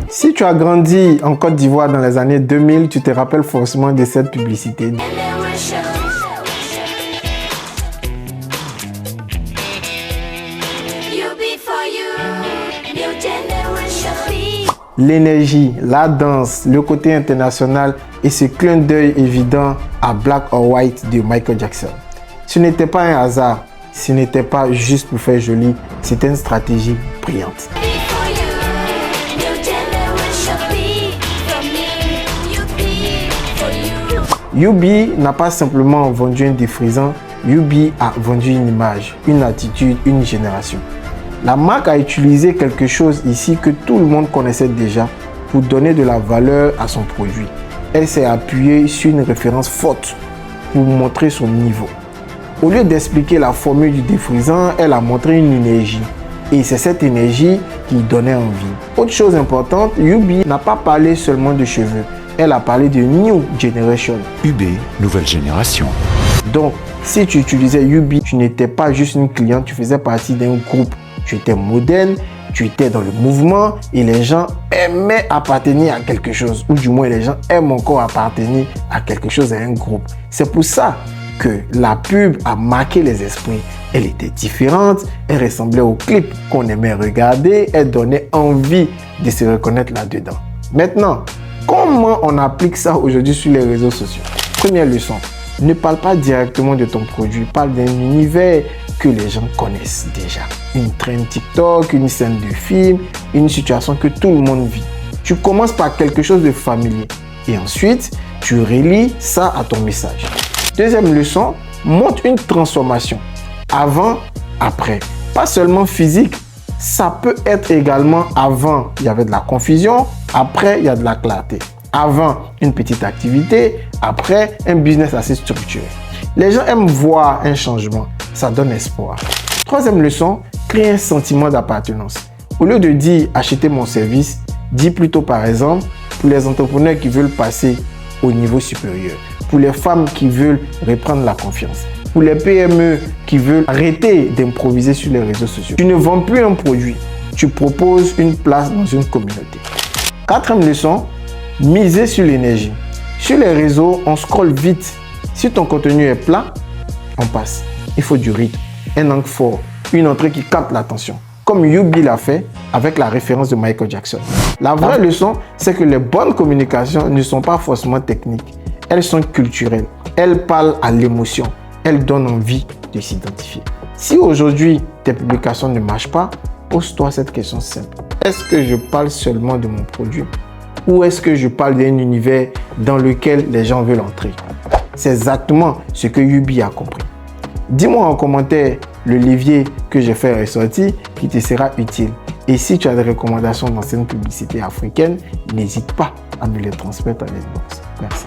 Si tu as grandi en Côte d'Ivoire dans les années 2000, tu te rappelles forcément de cette publicité. L'énergie, la danse, le côté international et ce clin d'œil évident à Black or White de Michael Jackson. Ce n'était pas un hasard, ce n'était pas juste pour faire joli, c'était une stratégie brillante. Youbi n'a pas simplement vendu un défrisant, Youbi a vendu une image, une attitude, une génération. La marque a utilisé quelque chose ici que tout le monde connaissait déjà pour donner de la valeur à son produit. Elle s'est appuyée sur une référence forte pour montrer son niveau. Au lieu d'expliquer la formule du défrisant, elle a montré une énergie. Et c'est cette énergie qui donnait envie. Autre chose importante, Youbi n'a pas parlé seulement de cheveux. Elle a parlé de New Generation. UB, nouvelle génération. Donc, si tu utilisais Youbi, tu n'étais pas juste une cliente, tu faisais partie d'un groupe. Tu étais moderne, tu étais dans le mouvement et les gens aimaient appartenir à quelque chose. Ou du moins, les gens aiment encore appartenir à quelque chose, à un groupe. C'est pour ça que la pub a marqué les esprits. Elle était différente, elle ressemblait au clip qu'on aimait regarder, elle donnait envie de se reconnaître là-dedans. Maintenant, comment on applique ça aujourd'hui sur les réseaux sociaux? Première leçon, ne parle pas directement de ton produit, parle d'un univers que les gens connaissent déjà. Une trend TikTok, une scène de film, une situation que tout le monde vit. Tu commences par quelque chose de familier et ensuite, tu relis ça à ton message. Deuxième leçon, montre une transformation. Avant, après. Pas seulement physique, ça peut être également avant, il y avait de la confusion, après, il y a de la clarté. Avant, une petite activité, après, un business assez structuré. Les gens aiment voir un changement, ça donne espoir. Troisième leçon, créer un sentiment d'appartenance. Au lieu de dire achetez mon service, dis plutôt par exemple pour les entrepreneurs qui veulent passer au niveau supérieur, pour les femmes qui veulent reprendre la confiance, pour les PME qui veulent arrêter d'improviser sur les réseaux sociaux. Tu ne vends plus un produit, tu proposes une place dans une communauté. Quatrième leçon, miser sur l'énergie. Sur les réseaux, on scrolle vite. Si ton contenu est plat, on passe. Il faut du rythme, un angle fort, une entrée qui capte l'attention. Comme Youbi l'a fait avec la référence de Michael Jackson. La vraie leçon, c'est que les bonnes communications ne sont pas forcément techniques. Elles sont culturelles. Elles parlent à l'émotion. Elles donnent envie de s'identifier. Si aujourd'hui, tes publications ne marchent pas, pose-toi cette question simple. Est-ce que je parle seulement de mon produit? Ou est-ce que je parle d'un univers dans lequel les gens veulent entrer? C'est exactement ce que Youbi a compris. Dis-moi en commentaire le levier que j'ai fait ressortir qui te sera utile. Et si tu as des recommandations d'anciennes publicités africaines, n'hésite pas à me les transmettre en inbox. Merci.